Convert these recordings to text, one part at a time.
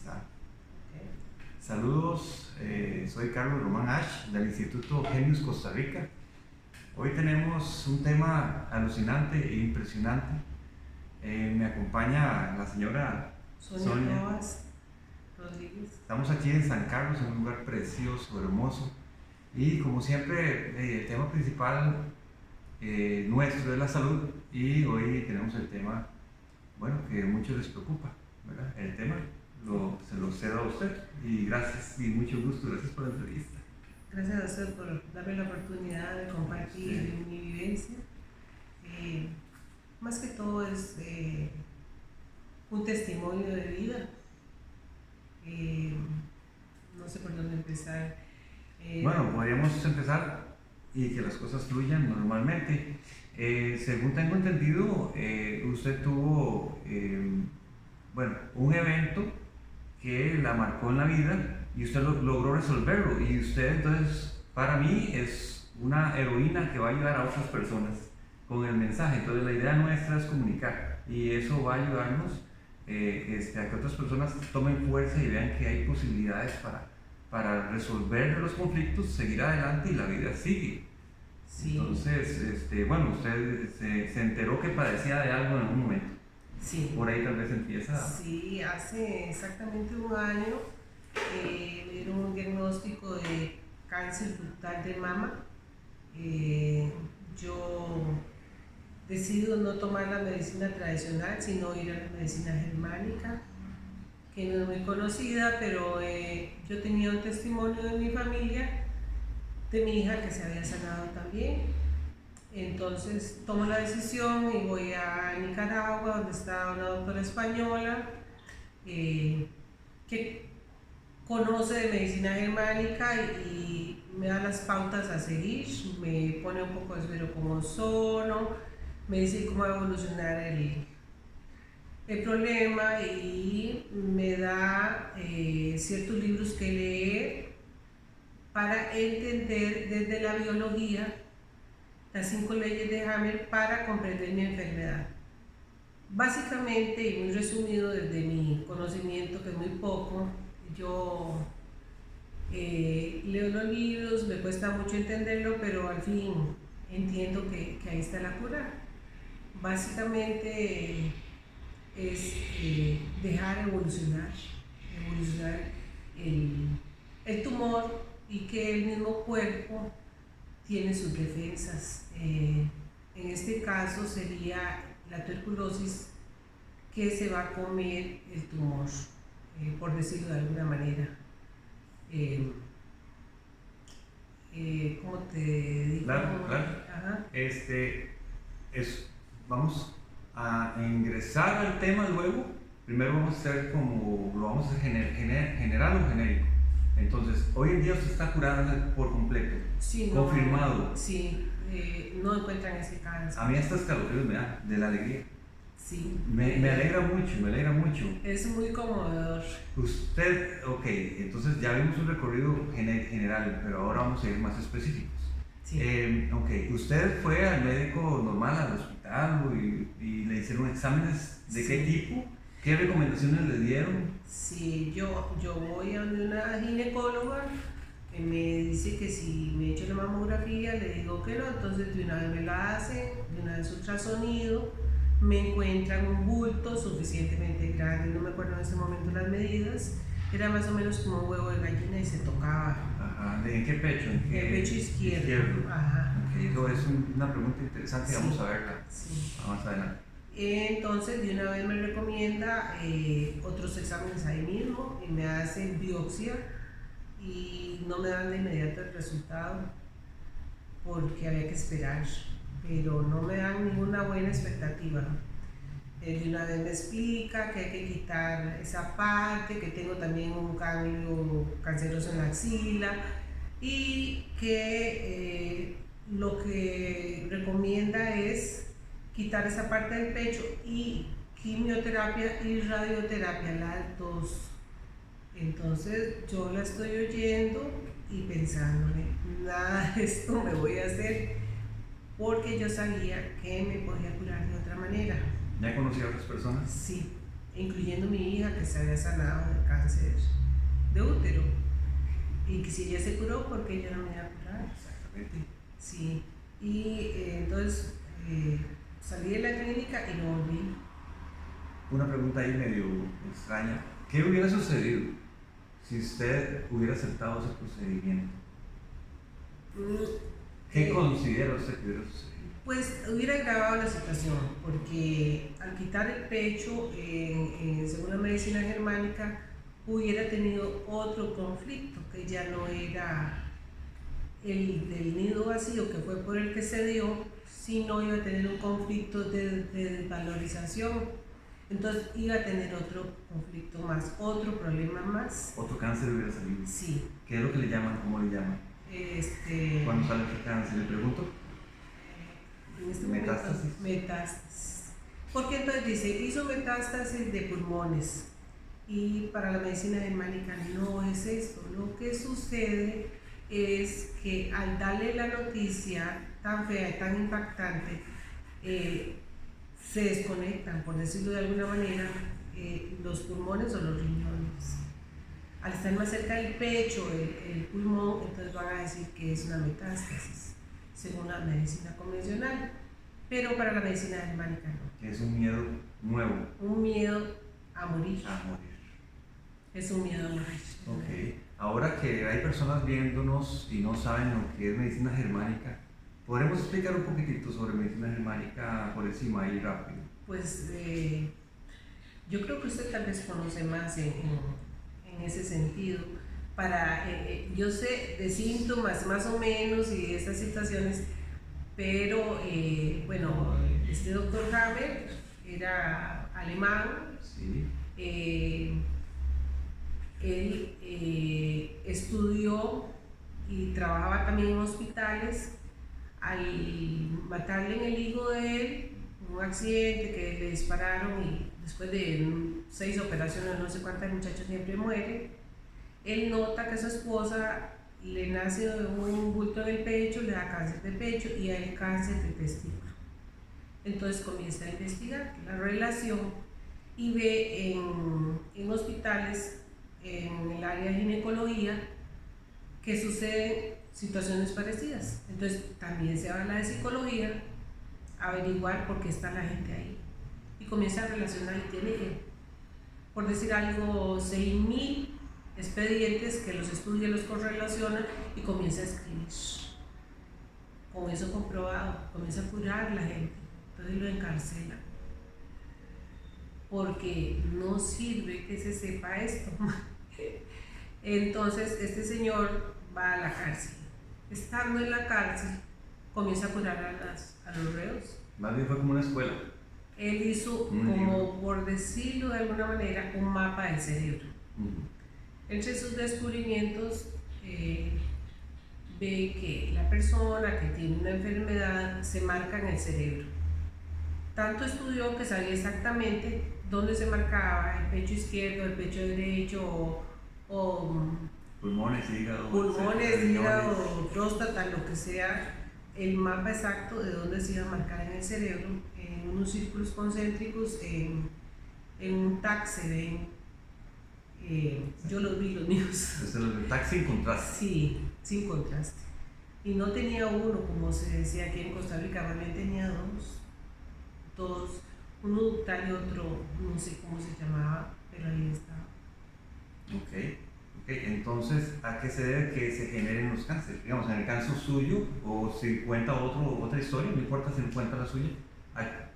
está. Okay. Saludos, soy Carlos Román Ash del Instituto Genius Costa Rica. Hoy tenemos un tema alucinante e impresionante. Me acompaña la señora Sonia Rodríguez. Estamos aquí en San Carlos, en un lugar precioso, hermoso. Y como siempre, el tema principal nuestro es la salud. Y hoy tenemos el tema, bueno, que a muchos les preocupa, ¿verdad? El tema se lo cedo a usted. Y gracias, y mucho gusto, gracias por la entrevista. Gracias a usted por darme la oportunidad de compartir mi vivencia. Más que todo es un testimonio de vida. No sé por dónde empezar. Bueno, podríamos empezar y que las cosas fluyan normalmente. Según tengo entendido, usted tuvo un evento que la marcó en la vida y usted logró resolverlo. Y usted, entonces, para mí es una heroína que va a ayudar a otras personas con el mensaje. Entonces, la idea nuestra es comunicar y eso va a ayudarnos a que otras personas tomen fuerza y vean que hay posibilidades para resolver los conflictos, seguir adelante y la vida sigue. Sí. Entonces, usted se enteró que padecía de algo en algún momento. Sí. Por ahí tal vez empieza. Sí, hace exactamente un año me dieron un diagnóstico de cáncer ductal de mama. Yo decido no tomar la medicina tradicional, sino ir a la medicina germánica, que no es muy conocida, pero yo tenía un testimonio de mi familia, de mi hija que se había sanado también. Entonces tomo la decisión y voy a Nicaragua, donde está una doctora española que conoce de medicina germánica y me da las pautas a seguir, me pone un poco de esmero como ozono, me dice cómo va a evolucionar el problema y me da ciertos libros que leer para entender desde la biología las 5 leyes de Hammer para comprender mi enfermedad. Básicamente y muy resumido desde mi conocimiento, que es muy poco, yo leo los libros, me cuesta mucho entenderlo, pero al fin entiendo que ahí está la cura. Básicamente es dejar evolucionar el tumor y que el mismo cuerpo tiene sus defensas. En este caso sería la tuberculosis que se va a comer el tumor, por decirlo de alguna manera. ¿Cómo te digo? Claro. Ajá. Vamos a ingresar al tema luego. Primero vamos a hacer como lo vamos a general o genérico. Entonces, hoy en día usted está curada por completo. Sí, confirmado. Sí, no encuentran ese cáncer. A mí hasta escalofríos me da de la alegría. Sí. Me alegra mucho. Es muy conmovedor. Usted, ok, entonces ya vimos un recorrido general, pero ahora vamos a ir más específicos. Sí. ¿Usted fue al médico normal, al hospital y le hicieron exámenes de qué tipo? ¿Qué recomendaciones le dieron? Sí, yo voy a una ginecóloga que me dice que si me echo la mamografía, le digo que no, entonces de una vez me la hacen, de una vez ultrasonido, me encuentran un bulto suficientemente grande, no me acuerdo en ese momento las medidas, era más o menos como un huevo de gallina y se tocaba. Ajá, ¿en qué pecho? En el pecho izquierdo. Ajá. Okay, eso es una pregunta interesante, sí. Vamos a verla más adelante. Entonces de una vez me recomienda otros exámenes ahí mismo y me hacen biopsia y no me dan de inmediato el resultado porque había que esperar, pero no me dan ninguna buena expectativa. De una vez me explica que hay que quitar esa parte, que tengo también un ganglio canceroso en la axila y que lo que recomienda es quitar esa parte del pecho y quimioterapia y radioterapia, las dos. Entonces yo la estoy oyendo y pensándome, nada de esto me voy a hacer porque yo sabía que me podía curar de otra manera. ¿Ya conocí a otras personas? Sí. incluyendo mi hija que se había sanado de cáncer de útero. Y que si ella se curó, porque ella no me iba a curar. Exactamente. Sí, y entonces salí de la clínica y no volví. Una pregunta ahí medio extraña. ¿Qué hubiera sucedido si usted hubiera aceptado ese procedimiento? ¿Qué considera usted que hubiera sucedido? Pues hubiera agravado la situación, porque al quitar el pecho, según la medicina germánica, hubiera tenido otro conflicto, que ya no era el del nido vacío, que fue por el que se dio, sino iba a tener un conflicto de desvalorización. Entonces iba a tener otro conflicto más, otro problema más. Otro cáncer hubiera salido. Sí. ¿Qué es lo que le llaman? ¿Cómo le llaman? Cuando sale ese cáncer, le pregunto. En este Metástasis. momento, metástasis. Porque entonces dice, hizo metástasis de pulmones. Y para la medicina germánica no es esto. Lo que sucede es que al darle la noticia tan fea y tan impactante, se desconectan, por decirlo de alguna manera, los pulmones o los riñones. Al estar más cerca del pecho, el pulmón, entonces van a decir que es una metástasis, según la medicina convencional. Pero para la medicina germánica no. Es un miedo nuevo. Un miedo a morir. A morir. Es un miedo a morir. Ok. Ahora que hay personas viéndonos y no saben lo que es medicina germánica, ¿podremos explicar un poquitito sobre medicina germánica por encima y rápido? Pues yo creo que usted tal vez conoce más en ese sentido. Yo sé de síntomas más o menos y de estas situaciones, pero bueno, este doctor Haber era alemán. Sí. Él estudió y trabajaba también en hospitales. Al matarle en el hijo de él, un accidente que le dispararon y después de 6 operaciones, no sé cuántas, muchachos siempre muere. Él nota que a su esposa le nace un bulto en el pecho, le da cáncer de pecho y a él cáncer de testículo. Entonces comienza a investigar la relación y ve en hospitales, en el área de ginecología, que suceden situaciones parecidas. Entonces también se va a la de psicología a averiguar por qué está la gente ahí y comienza a relacionar y tiene, por decir algo, 6.000 expedientes que los estudia, los correlaciona y comienza a escribir. Con eso comprobado, comienza a curar a la gente, entonces lo encarcela. Porque no sirve que se sepa esto. Entonces este señor va a la cárcel. Estando en la cárcel, comienza a curar a los reos. Más bien fue como una escuela. Él hizo, como por decirlo de alguna manera, un mapa del cerebro. Entre sus descubrimientos, ve que la persona que tiene una enfermedad se marca en el cerebro. Tanto estudió que sabía exactamente dónde se marcaba, el pecho izquierdo, el pecho derecho, o pulmones, hígado, próstata, lo que sea, el mapa exacto de dónde se iba a marcar en el cerebro, en unos círculos concéntricos, en un TAC se ven. Yo los vi, los míos. Desde los TAC sin contraste. Sí, sin contraste. Y no tenía uno, como se decía aquí en Costa Rica, más bien tenía dos, uno ductal y otro, no sé cómo se llamaba, pero ahí estaba. Ok. Entonces, ¿a qué se debe que se generen los cánceres? Digamos, en el caso suyo, o si cuenta otra historia, no importa si no cuenta la suya,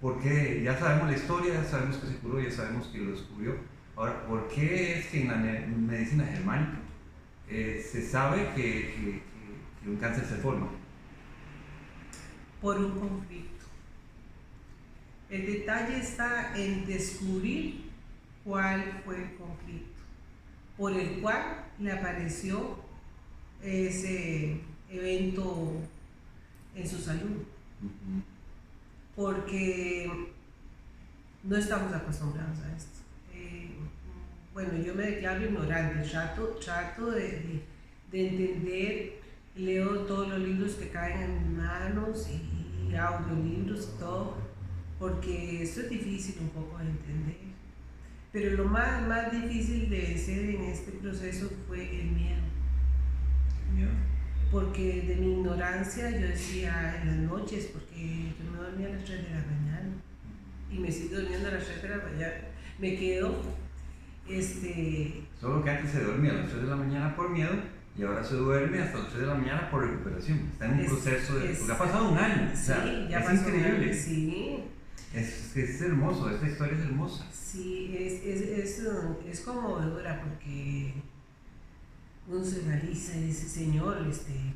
porque ya sabemos la historia, ya sabemos que se curó, ya sabemos que lo descubrió. Ahora, ¿por qué es que en la medicina germánica se sabe que un cáncer se forma? Por un conflicto. El detalle está en descubrir cuál fue el conflicto por el cual le apareció ese evento en su salud. Porque no estamos acostumbrados a esto. Bueno, yo me declaro ignorante, trato de entender, leo todos los libros que caen en mis manos y audiolibros y todo, porque esto es difícil un poco de entender. Pero lo más difícil de vencer en este proceso fue el miedo. Miedo. Porque de mi ignorancia yo decía en las noches, porque yo me dormía a las 3 de la mañana y me sigo durmiendo a las 3 de la mañana, me quedo, Solo que antes se dormía a las 3 de la mañana por miedo y ahora se duerme hasta las 3 de la mañana por recuperación. Está en un proceso de... Porque ha pasado un año, sí, o sea, ya es pasó increíble. un año, sí. Es hermoso, esta historia es hermosa. Sí, es conmovedora porque uno se analiza y dice, Señor,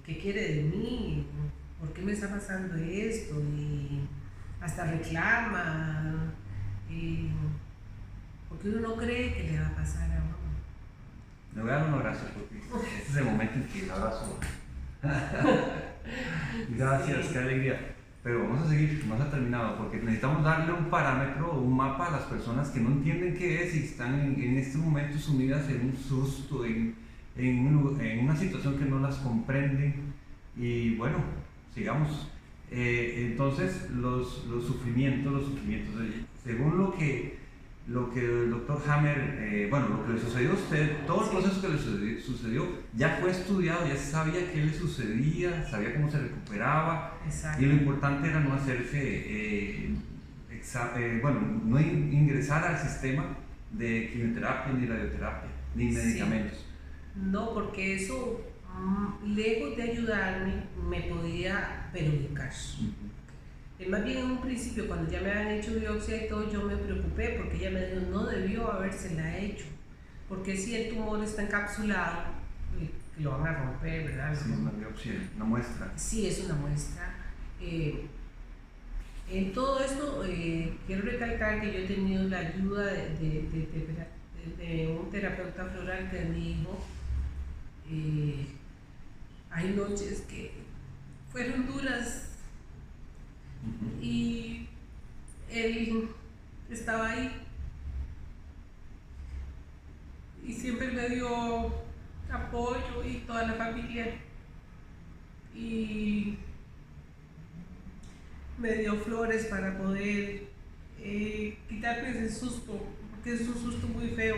¿qué quiere de mí? ¿Por qué me está pasando esto? Y hasta reclama, porque uno no cree que le va a pasar a uno. Le voy a dar un abrazo porque este es el momento en que el abrazo. Gracias, Sí. qué alegría. Pero vamos a seguir, no se ha terminado, porque necesitamos darle un parámetro o un mapa a las personas que no entienden qué es y están en este momento sumidas en un susto, en una situación que no las comprenden. Y bueno, sigamos. Entonces, los sufrimientos, según lo que el doctor Hammer, bueno, lo que le sucedió a usted, todo el proceso que le sucedió, ya fue estudiado, ya sabía qué le sucedía, sabía cómo se recuperaba. Exacto. Y lo importante era no hacerse, bueno, no ingresar al sistema de quimioterapia, ni radioterapia, ni medicamentos. No, porque eso, lejos de ayudarme, me podía perjudicar. Más bien en un principio, cuando ya me habían hecho biopsia y todo, yo me preocupé porque ella me dijo, no debió habérsela hecho, porque si el tumor está encapsulado, lo van a romper, ¿verdad? Sí, una biopsia, una muestra. Sí, es una muestra. En todo esto, quiero recalcar que yo he tenido la ayuda de un terapeuta floral que me dijo, hay noches que fueron duras y él estaba ahí y siempre me dio apoyo y toda la familia y me dio flores para poder quitarme ese susto, porque es un susto muy feo,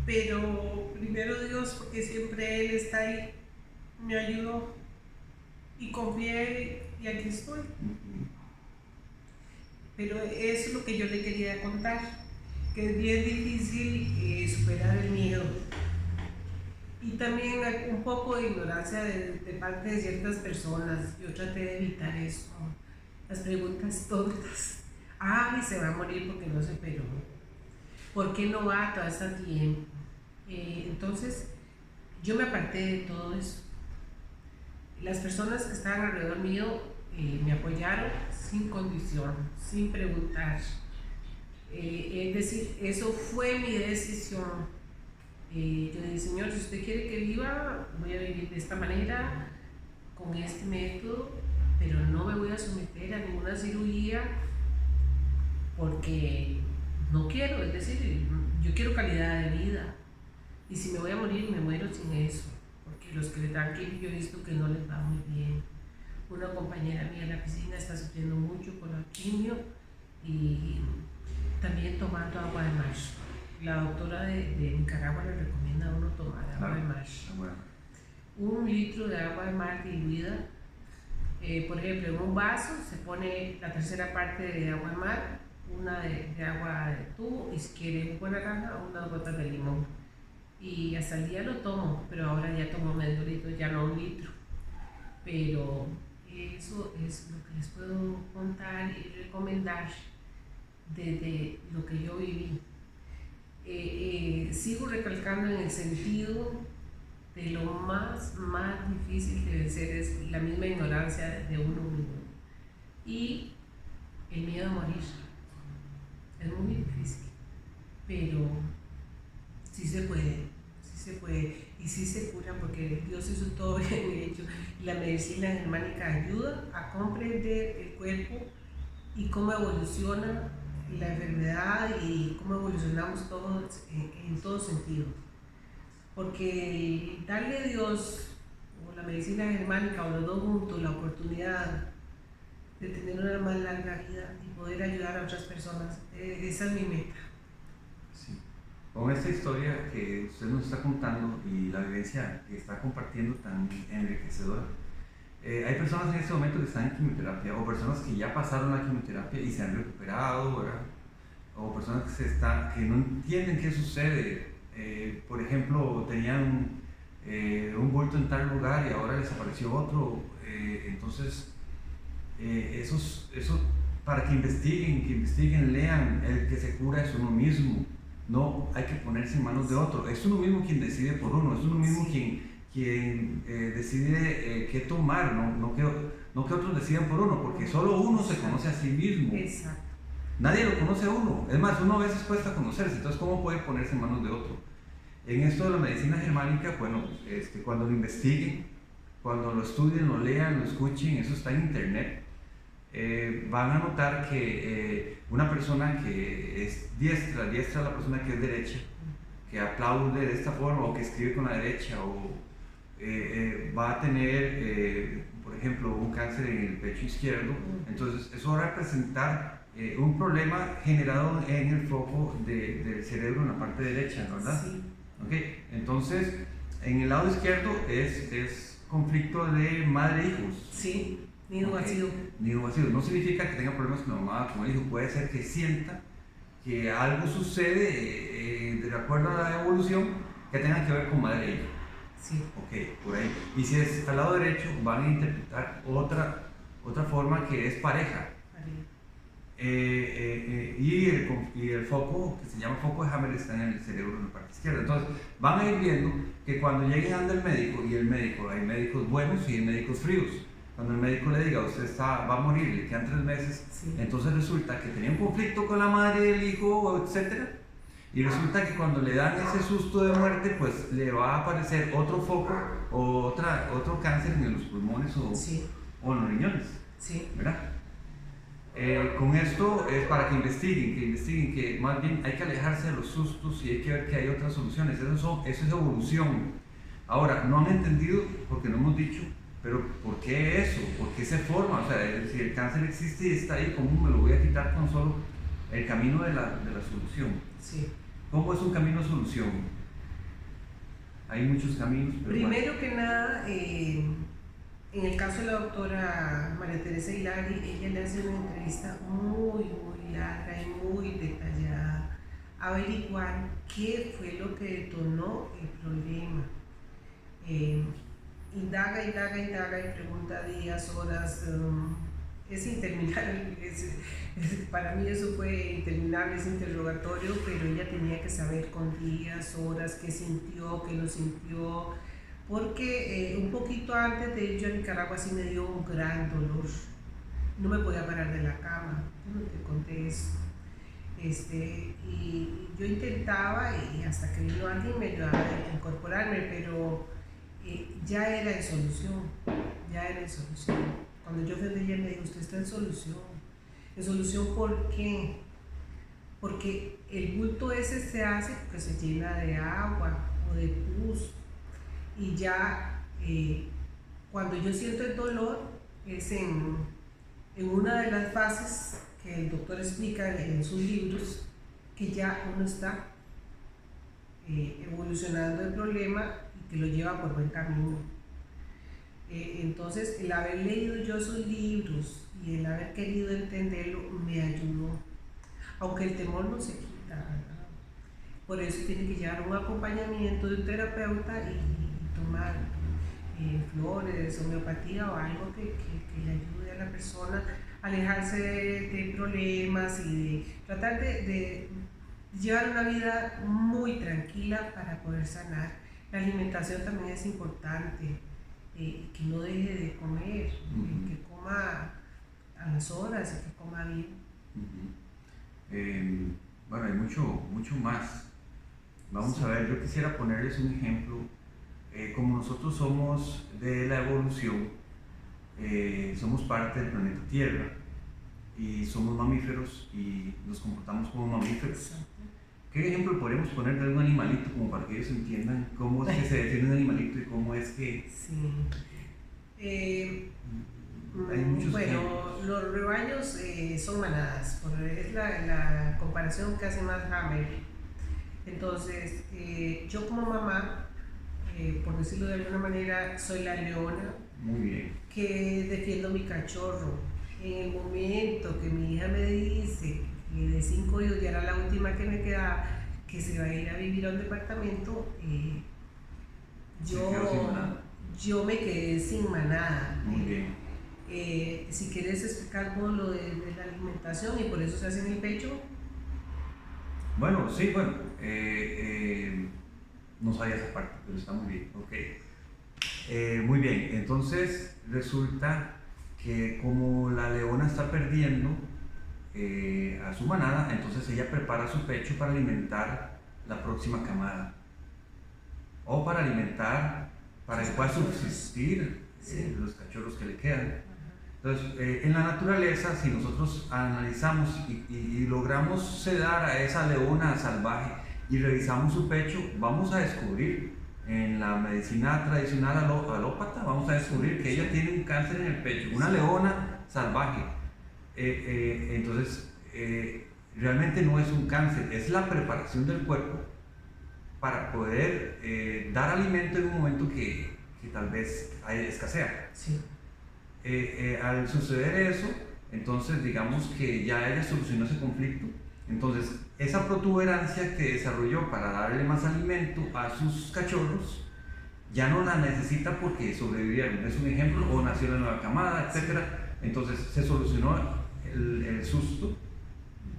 pero primero Dios, porque siempre Él está ahí, me ayudó y confié y aquí estoy. Pero eso es lo que yo le quería contar, que es bien difícil superar el miedo. Y también un poco de ignorancia de parte de ciertas personas. Yo traté de evitar eso, las preguntas tontas. Ah, se va a morir porque no se operó. ¿Por qué no va todo este tiempo? Entonces, yo me aparté de todo eso. Las personas que estaban alrededor mío me apoyaron sin condición, sin preguntar. Es decir, eso fue mi decisión. Yo dije, Señor, si usted quiere que viva, voy a vivir de esta manera, con este método, pero no me voy a someter a ninguna cirugía porque no quiero, es decir, yo quiero calidad de vida. Y si me voy a morir, me muero sin eso, porque los que le dan quimio yo he visto que no les va muy bien. Una compañera mía en la piscina está sufriendo mucho con la quimio y también tomando agua de mar. La doctora de Nicaragua le recomienda a uno tomar agua de mar. Bueno. 1 litro de agua de mar diluida. Por ejemplo, en un vaso se pone la tercera parte de agua de mar, una de agua de tubo y si quiere jugo de naranja, unas gotas de limón. Y hasta el día lo tomo, pero ahora ya tomo medio litro, ya no 1 litro. Pero eso es lo que les puedo contar y recomendar desde lo que yo viví. Sigo recalcando en el sentido de lo más difícil de vencer es la misma ignorancia de uno mismo y el miedo a morir. Es muy difícil, pero sí se puede y sí se cura porque Dios hizo todo bien hecho. La medicina germánica ayuda a comprender el cuerpo y cómo evoluciona la enfermedad y cómo evolucionamos todos en todo sentido. Porque darle a Dios o la medicina germánica o los dos juntos la oportunidad de tener una más larga vida y poder ayudar a otras personas, esa es mi meta. con esta historia que usted nos está contando y la vivencia que está compartiendo tan enriquecedora, hay personas en este momento que están en quimioterapia o personas que ya pasaron la quimioterapia y se han recuperado, ¿verdad? O personas que no entienden qué sucede. Por ejemplo, tenían un bulto en tal lugar y ahora les apareció otro. Entonces, eso para que investiguen, lean, el que se cura es uno mismo. No hay que ponerse en manos de otro. Es uno mismo quien decide por uno, es uno mismo quien decide qué tomar, no que otros decidan por uno, porque solo uno se conoce a sí mismo. Exacto. Nadie lo conoce a uno. Es más, uno a veces cuesta conocerse, entonces ¿cómo puede ponerse en manos de otro? En esto de la medicina germánica, bueno, cuando lo investiguen, cuando lo estudien, lo lean, lo escuchen, eso está en internet, van a notar que una persona que es diestra es la persona que es derecha, que aplaude de esta forma o que escribe con la derecha o va a tener, por ejemplo, un cáncer en el pecho izquierdo, entonces eso va a representar un problema generado en el foco del cerebro en la parte derecha, ¿verdad? Sí. Okay. Entonces, en el lado izquierdo es conflicto de madre-hijos. Sí, nido vacío. Nido vacío. No significa que tenga problemas con la mamá, con el hijo, puede ser que sienta que algo sucede de acuerdo a la evolución que tenga que ver con madre e hijo. Sí. Ok, por ahí. Y si es al lado derecho, van a interpretar otra forma que es pareja. Y el foco, que se llama foco de Hammer, está en el cerebro en la parte izquierda. Entonces, van a ir viendo que cuando lleguen ante el médico, y el médico, hay médicos buenos y hay médicos fríos. Cuando el médico le diga, usted va a morir, le quedan 3 meses, sí. Entonces resulta que tenía un conflicto con la madre del hijo, etc. Y resulta que cuando le dan ese susto de muerte, pues le va a aparecer otro foco o otro cáncer en los pulmones sí. o en los riñones. Sí. ¿Verdad? Con esto es para que investiguen que más bien hay que alejarse de los sustos y hay que ver que hay otras soluciones. Eso es evolución. Ahora, no han entendido, porque no hemos dicho, pero ¿por qué eso? ¿Por qué se forma? O sea, si el cáncer existe y está ahí, ¿cómo me lo voy a quitar con solo el camino de la solución? Sí. ¿Cómo es un camino de solución? Hay muchos caminos. Pero primero que nada, en el caso de la doctora María Teresa Hilari, ella le hace una entrevista muy larga y muy detallada, averiguar qué fue lo que detonó el problema. Indaga y pregunta días, horas, es interminable, para mí eso fue interminable, ese interrogatorio, pero ella tenía que saber con días, horas, qué sintió, qué no sintió, porque un poquito antes de ir yo a Nicaragua sí me dio un gran dolor, no me podía parar de la cama, yo no te conté eso. Y yo intentaba y hasta que vino alguien me ayudaba a incorporarme, pero ya era en solución. Cuando yo fui de ella me dijo, usted está en solución. ¿En solución por qué? Porque el bulto ese se hace porque se llena de agua o de pus. Y ya cuando yo siento el dolor es en una de las fases que el doctor explica en sus libros, que ya uno está evolucionando el problema y que lo lleva por buen camino. Entonces, el haber leído yo esos libros y el haber querido entenderlo me ayudó, aunque el temor no se quita, ¿verdad? Por eso tiene que llevar un acompañamiento de un terapeuta y tomar flores, homeopatía o algo que le ayude a la persona a alejarse de problemas y de tratar de llevar una vida muy tranquila para poder sanar. La alimentación también es importante, que no deje de comer, que coma a las horas y que coma bien. Bueno, hay mucho más. Vamos a ver, yo quisiera ponerles un ejemplo. Como nosotros somos de la evolución, somos parte del planeta Tierra y somos mamíferos y nos comportamos como mamíferos. Exacto. ¿Qué ejemplo podríamos poner de un animalito como para que ellos entiendan cómo es que se define un animalito y cómo es que... Sí. Hay muchos bueno, ejemplos. los rebaños son manadas, es la comparación que hace más Hammer. Entonces, yo como mamá, por decirlo de alguna manera, soy la leona Muy bien. que defiendo mi cachorro. En el momento que mi hija me dice que de 5 hijos ya era la última que me quedaba, que se va a ir a vivir a un departamento, Se quedó sin manada. yo me quedé sin manada. Muy bien. Si quieres explicar con lo de la alimentación y por eso se hace en el pecho. Bueno, sí, bueno. No sabía esa parte, pero está muy bien. Ok. Muy bien. Entonces resulta que como la leona está perdiendo a su manada, entonces ella prepara su pecho para alimentar la próxima camada. O para alimentar, para que pueda subsistir Sí. los cachorros que le quedan. Entonces, en la naturaleza, si nosotros analizamos y logramos sedar a esa leona salvaje y revisamos su pecho, vamos a descubrir en la medicina tradicional alópata, vamos a descubrir que ella tiene un cáncer en el pecho, una leona salvaje. Entonces, realmente no es un cáncer, es la preparación del cuerpo para poder dar alimento en un momento que tal vez escasea. Sí. Al suceder eso, entonces digamos que ya ella solucionó ese conflicto. Entonces, esa protuberancia que desarrolló para darle más alimento a sus cachorros, ya no la necesita porque sobrevivieron. Es un ejemplo, o nació la nueva camada, etc. Entonces, se solucionó el susto.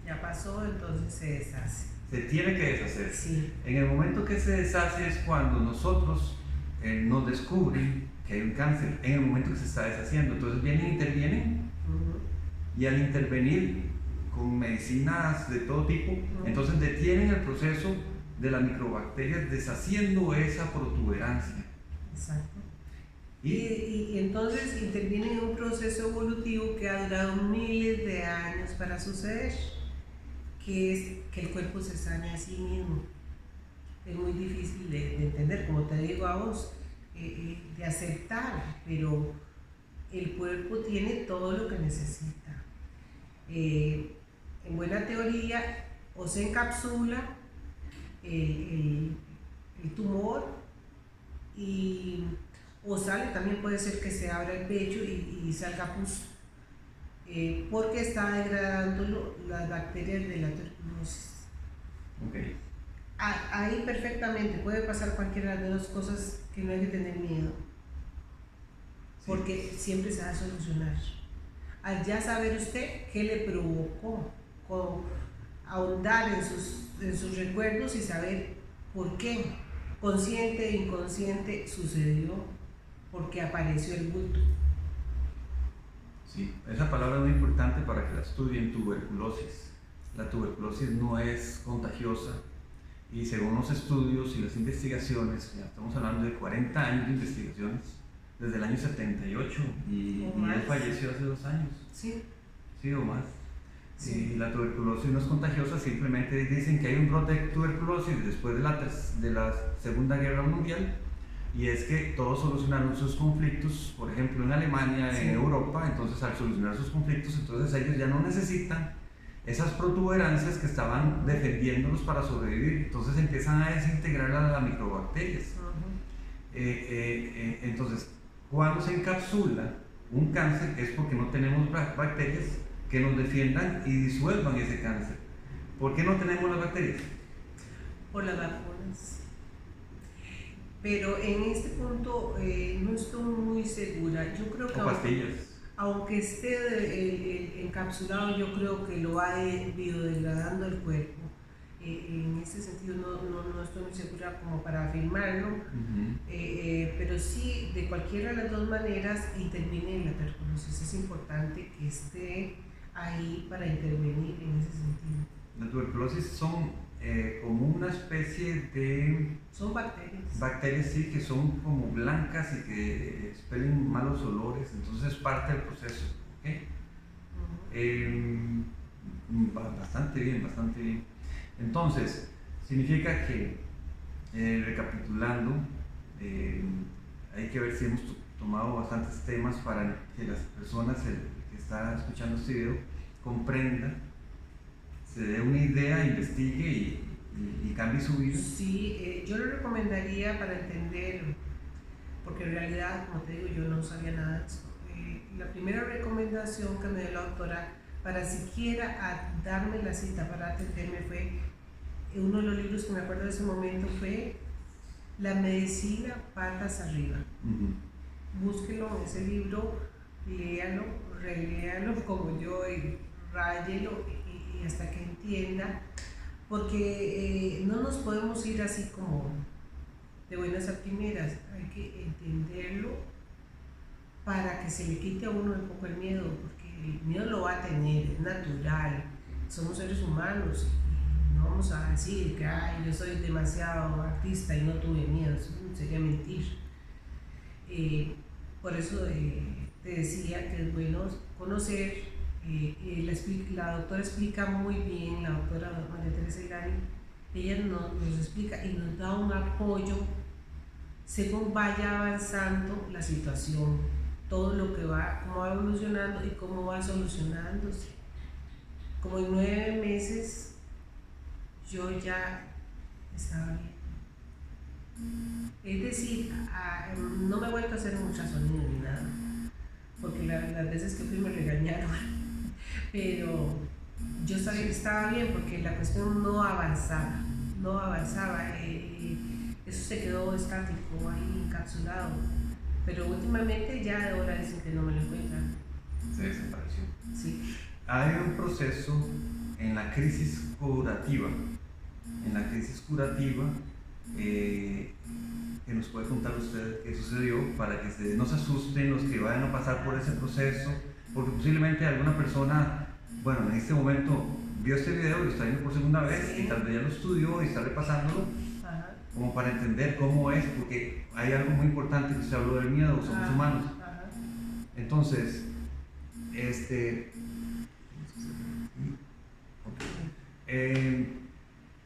Ya pasó, entonces se deshace. Se tiene que deshacer. Sí. En el momento que se deshace es cuando nosotros nos descubren que hay un cáncer, en el momento que se está deshaciendo. Entonces vienen e intervienen, y al intervenir con medicinas de todo tipo, entonces detienen el proceso de las microbacterias deshaciendo esa protuberancia. Exacto. Y entonces interviene en un proceso evolutivo que ha durado miles de años para suceder, que es que el cuerpo se sane a sí mismo. Es muy difícil de entender, como te digo a vos, de aceptar, pero el cuerpo tiene todo lo que necesita. En buena teoría, o se encapsula el tumor o sale, también puede ser que se abra el pecho y salga pus, porque está degradando las bacterias de la tuberculosis. Okay. Ahí perfectamente puede pasar cualquiera de las dos cosas, que no hay que tener miedo, porque siempre se va a solucionar. Al ya saber usted qué le provocó, ahondar en sus recuerdos y saber por qué, consciente e inconsciente, sucedió, porque apareció el bulto. Sí, esa palabra es muy importante para que la estudien: tuberculosis. La tuberculosis no es contagiosa, y según los estudios y las investigaciones, ya estamos hablando de 40 años de investigaciones, desde el año 78, y él falleció hace 2 años. Sí. Sí, o más. Sí. Y la tuberculosis no es contagiosa, simplemente dicen que hay un brote de tuberculosis después de la Segunda Guerra Mundial, y es que todos solucionaron sus conflictos, por ejemplo en Alemania, Sí. en Europa. Entonces, al solucionar sus conflictos, entonces ellos ya no necesitan esas protuberancias que estaban defendiéndolos para sobrevivir. Entonces empiezan a desintegrar a las microbacterias. Entonces, cuando se encapsula un cáncer es porque no tenemos bacterias que nos defiendan y disuelvan ese cáncer. ¿Por qué no tenemos las bacterias? Por las vacunas. Pero en este punto no estoy muy segura. Yo creo que O pastillas. aunque esté encapsulado, yo creo que lo va biodegradando el cuerpo. En ese sentido no estoy muy segura como para afirmarlo, pero sí, de cualquiera de las dos maneras interviene en la tuberculosis. Es importante que esté ahí para intervenir en ese sentido. La tuberculosis son como una especie de... Son bacterias. Bacterias, sí, que son como blancas y que expelen malos olores. Entonces es parte del proceso. ¿Okay? Bastante bien, bastante bien. Entonces, significa que, recapitulando, hay que ver si hemos tomado bastantes temas para que las personas que están escuchando este video comprenda, se dé una idea, investigue y cambie su vida. Sí, yo lo recomendaría para entender, porque en realidad, como te digo, yo no sabía nada de eso. La primera recomendación que me dio la doctora para siquiera darme la cita para atenderme fue, uno de los libros que me acuerdo de ese momento fue La medicina patas arriba. Búsquelo en ese libro, léalo, reléalo como yo y ráyelo y hasta que entienda, porque no nos podemos ir así como de buenas a primeras, hay que entenderlo para que se le quite a uno un poco el miedo, porque el miedo lo va a tener, es natural, somos seres humanos y no vamos a decir que ay, yo soy demasiado artista y no tuve miedo, eso sería mentir. Por eso te decía que es bueno conocer, la doctora explica muy bien, la doctora María Teresa Hilari, ella nos explica y nos da un apoyo según vaya avanzando la situación, todo lo que va, cómo va evolucionando y cómo va solucionándose. Como en 9 meses yo ya estaba bien. Es decir, no me he vuelto a hacer un ultrasonido ni nada, porque las veces que fui me regañaron, pero yo sabía que estaba bien porque la cuestión no avanzaba, eso se quedó estático ahí encapsulado, pero últimamente ya ahora dicen que no me lo encuentran. Se desapareció. Sí. Hay un proceso en la crisis curativa, que nos puede contar usted qué sucedió para que no se asusten los que vayan a pasar por ese proceso, porque posiblemente alguna persona, bueno, en este momento vio este video y lo está viendo por segunda vez, sí, y tal vez ya lo estudió y está repasándolo, como para entender cómo es, porque hay algo muy importante que usted habló del miedo, somos humanos. Entonces,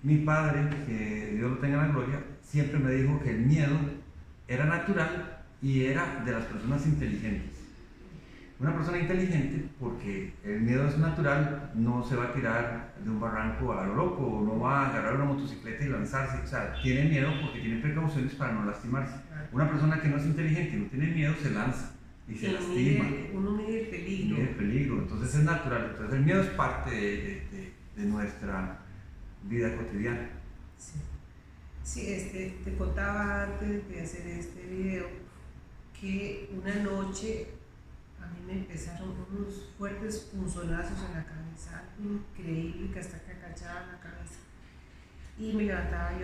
mi padre, que Dios lo tenga en la gloria, siempre me dijo que el miedo era natural y era de las personas inteligentes. Una persona inteligente, porque el miedo es natural, no se va a tirar de un barranco a lo loco, o no va a agarrar una motocicleta y lanzarse, o sea, tiene miedo porque tiene precauciones para no lastimarse. Una persona que no es inteligente y no tiene miedo se lanza y se lastima. Uno mide el peligro. Mide el peligro, entonces es natural. Entonces el miedo es parte de nuestra vida cotidiana. Sí, te contaba antes de hacer este video que una noche a mí me empezaron unos fuertes punzonazos en la cabeza, algo increíble, que hasta que agachaba la cabeza y me levantaba y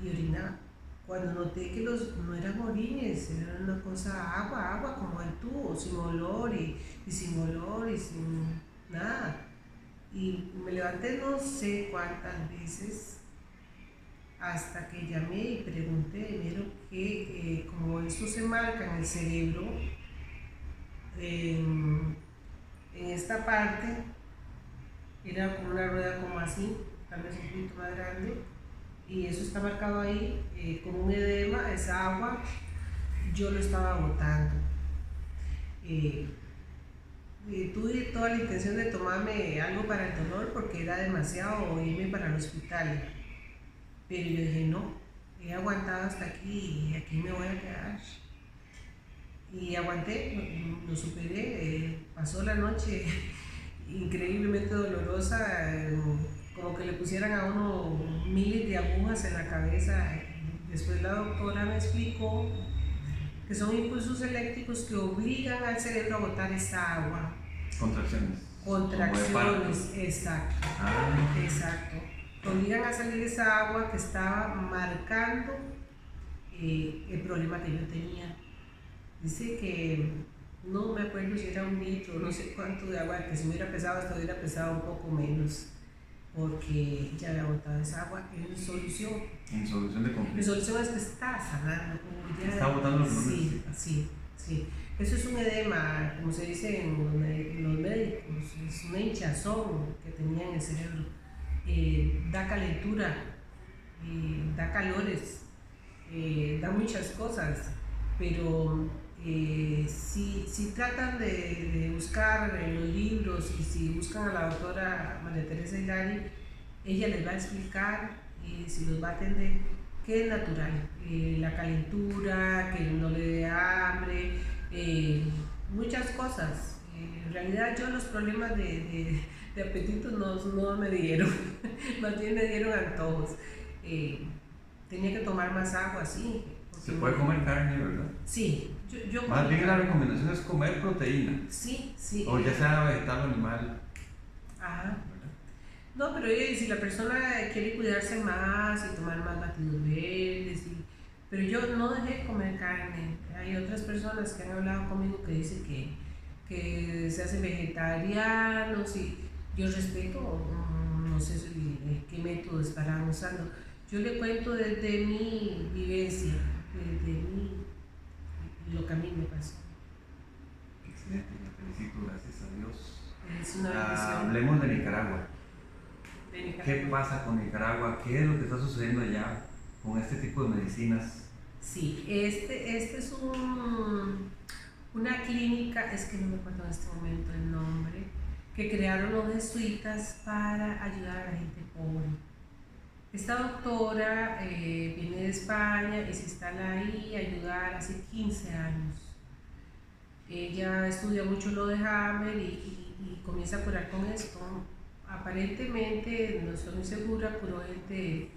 orinaba. Cuando noté que no eran orines, era una cosa agua como el tubo, sin olor y sin nada. Y me levanté no sé cuántas veces hasta que llamé y pregunté, me dijeron que como esto se marca en el cerebro, en esta parte era como una rueda como así, tal vez un poquito más grande, y eso está marcado ahí con un edema, esa agua yo lo estaba botando. Tuve toda la intención de tomarme algo para el dolor porque era demasiado o irme para el hospital, pero yo dije no, he aguantado hasta aquí y aquí me voy a quedar. Y aguanté, lo superé, pasó la noche increíblemente dolorosa, como que le pusieran a uno miles de agujas en la cabeza. Después la doctora me explicó que son impulsos eléctricos que obligan al cerebro a botar esa agua. Contracciones, exacto. Exacto. Obligan a salir esa agua que estaba marcando el problema que yo tenía. Dice que no me acuerdo si era 1 litro, no sé cuánto de agua, que si me hubiera pesado hasta hubiera pesado un poco menos, porque ya había botado esa agua en solución. En solución de conflicto. En solución es que está sanando. Está botando lo que no necesita. Sí. Eso es un edema, como se dice en los médicos, es una hinchazón que tenía en el cerebro. Da calentura, da calores, da muchas cosas, pero si tratan de buscar en los libros y si buscan a la doctora María Teresa Hilari, ella les va a explicar si los va a atender, que es natural. La calentura, que no le dé hambre, muchas cosas. En realidad yo los problemas de apetito no me dieron, más bien me dieron antojos. Tenía que tomar más agua, sí. Se puede comer carne, ¿verdad? Sí, yo Más bien la carne. recomendación es comer proteína, Sí, sí. o ya sea vegetal o animal, Ajá. ¿verdad? No, pero si la persona quiere cuidarse más y tomar más batidos verdes, pero yo no dejé de comer carne. Hay otras personas que han hablado conmigo que dicen que se hacen vegetarianos y yo respeto, no sé qué método estarán usando. Yo le cuento desde mi vivencia, desde lo que a mí me pasó. Excelente, me felicito, gracias a Dios. Es una bendición. Hablemos de Nicaragua. De Nicaragua. ¿Qué pasa con Nicaragua? ¿Qué es lo que está sucediendo allá con este tipo de medicinas? Sí, este es una clínica, es que no me acuerdo en este momento el nombre, que crearon los jesuitas para ayudar a la gente pobre. Esta doctora viene de España y se instala ahí a ayudar hace 15 años. Ella estudia mucho lo de Hammer y comienza a curar con esto. Aparentemente, no estoy muy segura, curó gente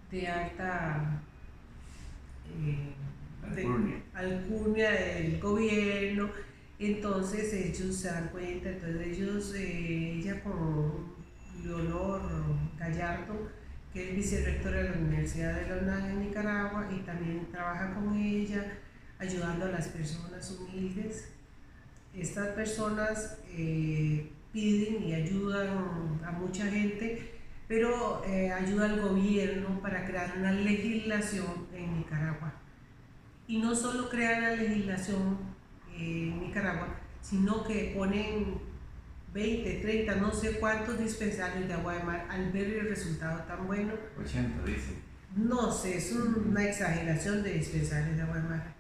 de alta alcurnia del gobierno. Entonces ellos se dan cuenta, entonces ella con Leonor Gallardo, que es vicerrectora de la Universidad de la UNAM en Nicaragua, y también trabaja con ella ayudando a las personas humildes. Estas personas piden y ayudan a mucha gente, pero ayuda al gobierno para crear una legislación en Nicaragua. Y no solo crear la legislación en Nicaragua, sino que ponen 20, 30, no sé cuántos dispensarios de agua de mar al ver el resultado tan bueno. 80, dice. No sé, es una exageración de dispensarios de agua de mar.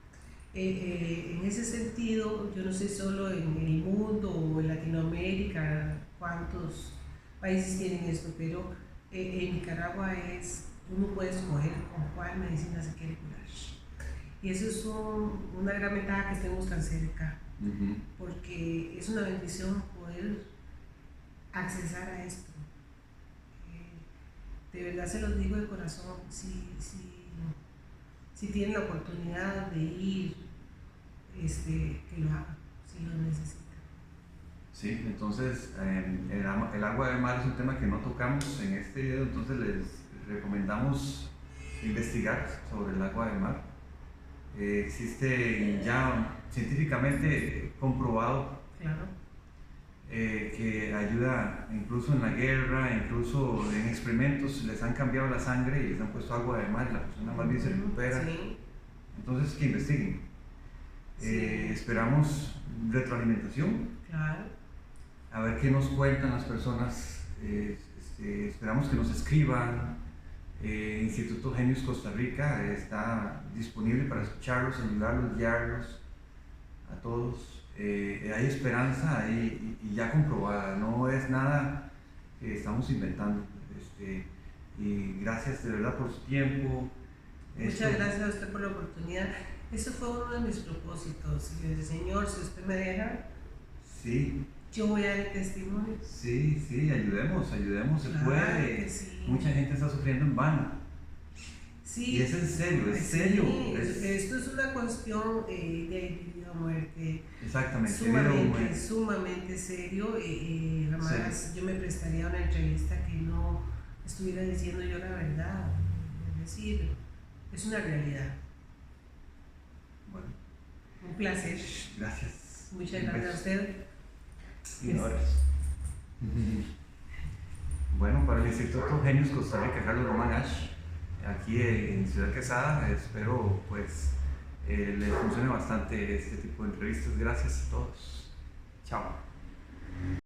En ese sentido, yo no sé solo en el mundo o en Latinoamérica cuántos países tienen esto, pero en Nicaragua uno puede escoger con cuál medicina se quiere curar. Y eso es una gran ventaja que estemos tan cerca, porque es una bendición poder accesar a esto. De verdad se los digo de corazón, si tienen la oportunidad de ir, que lo hagan, si lo necesitan. Sí, entonces el agua de mar es un tema que no tocamos en este video, entonces les recomendamos investigar sobre el agua de mar. Existe ya científicamente comprobado, claro, que ayuda incluso en la guerra, incluso en experimentos les han cambiado la sangre y les han puesto agua de mar y la persona más bien se recupera. Sí. Entonces que investiguen. Sí. Esperamos retroalimentación, Claro. a ver qué nos cuentan las personas. Esperamos que nos escriban. Instituto Genius Costa Rica está disponible para escucharlos, ayudarlos, guiarlos a todos. Hay esperanza y ya comprobada, no es nada que estamos inventando. Y gracias de verdad por su tiempo. Muchas gracias a usted por la oportunidad. Eso fue uno de mis propósitos. Y le dije, Señor, si usted me deja, sí, yo voy a dar testimonio. Sí, ayudemos, se claro puede. Sí. Mucha gente está sufriendo en vano. Sí. Y es en serio, es serio. Esto es una cuestión de vida o muerte. Exactamente, sumamente serio. Jamás yo me prestaría a una entrevista que no estuviera diciendo yo la verdad. Es decir, es una realidad. Bueno. Un placer. Gracias. Muchas gracias a usted. Bueno, para el Instituto Genius Costa Rica, Carlos Román Ash, aquí en Ciudad Quesada, espero pues les funcione bastante este tipo de entrevistas. Gracias a todos. Chao.